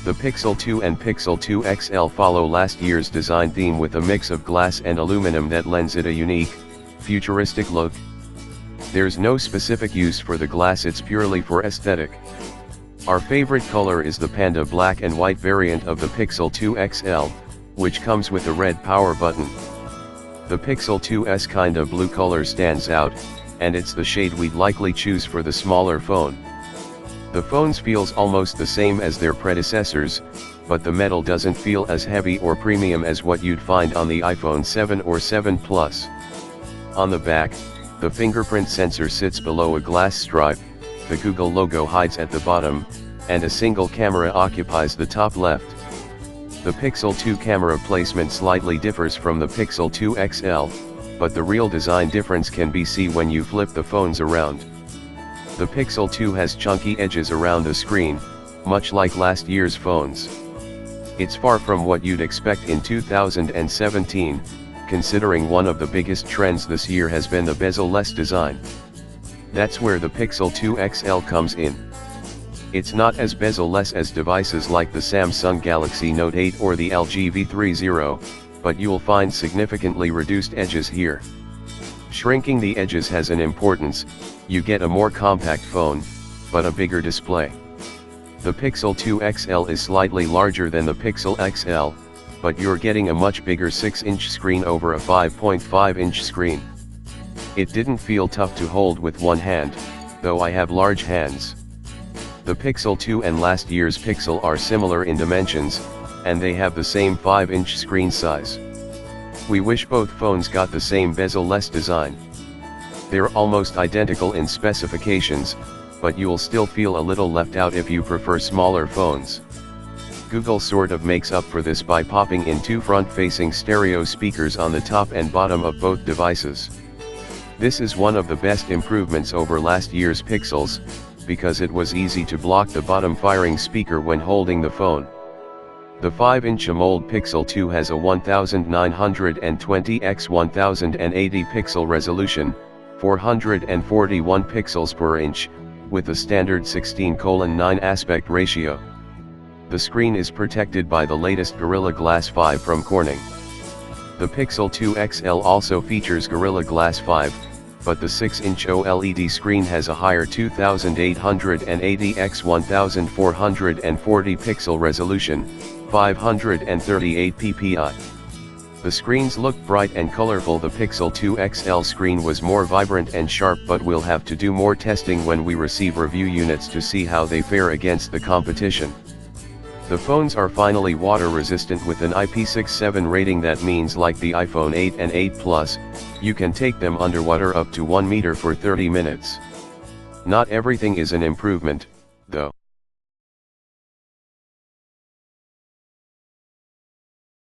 The Pixel 2 and Pixel 2 XL follow last year's design theme with a mix of glass and aluminum that lends it a unique, futuristic look. There's no specific use for the glass, it's purely for aesthetic. Our favorite color is the panda black and white variant of the Pixel 2 XL, which comes with a red power button. The Pixel 2's kinda blue color stands out, and it's the shade we'd likely choose for the smaller phone. The phone feels almost the same as their predecessors, but the metal doesn't feel as heavy or premium as what you'd find on the iPhone 7 or 7 Plus. On the back, the fingerprint sensor sits below a glass stripe, the Google logo hides at the bottom, and a single camera occupies the top left. The Pixel 2 camera placement slightly differs from the Pixel 2 XL, but the real design difference can be seen when you flip the phones around. The Pixel 2 has chunky edges around the screen, much like last year's phones. It's far from what you'd expect in 2017, considering one of the biggest trends this year has been the bezel-less design. That's where the Pixel 2 XL comes in. It's not as bezel-less as devices like the Samsung Galaxy Note 8 or the LG V30, but you'll find significantly reduced edges here. Shrinking the edges has an importance. You get a more compact phone, but a bigger display. The Pixel 2 XL is slightly larger than the Pixel XL, but you're getting a much bigger 6-inch screen over a 5.5-inch screen. It didn't feel tough to hold with one hand, though I have large hands. The Pixel 2 and last year's Pixel are similar in dimensions, and they have the same 5-inch screen size. We wish both phones got the same bezel-less design. They're almost identical in specifications, but you'll still feel a little left out if you prefer smaller phones. Google sort of makes up for this by popping in two front-facing stereo speakers on the top and bottom of both devices. This is one of the best improvements over last year's Pixels, because it was easy to block the bottom-firing speaker when holding the phone. The 5-inch AMOLED Pixel 2 has a 1920 x 1080 pixel resolution, 441 pixels per inch, with a standard 16:9 aspect ratio. The screen is protected by the latest Gorilla Glass 5 from Corning. The Pixel 2 XL also features Gorilla Glass 5, but the 6-inch OLED screen has a higher 2880 x 1440 pixel resolution, 538 ppi. The screens look bright and colorful. The Pixel 2 XL screen was more vibrant and sharp, but we'll have to do more testing when we receive review units to see how they fare against the competition. The phones are finally water resistant with an IP67 rating. That means, like the iPhone 8 and 8 Plus, you can take them underwater up to 1 meter for 30 minutes. Not everything is an improvement, though.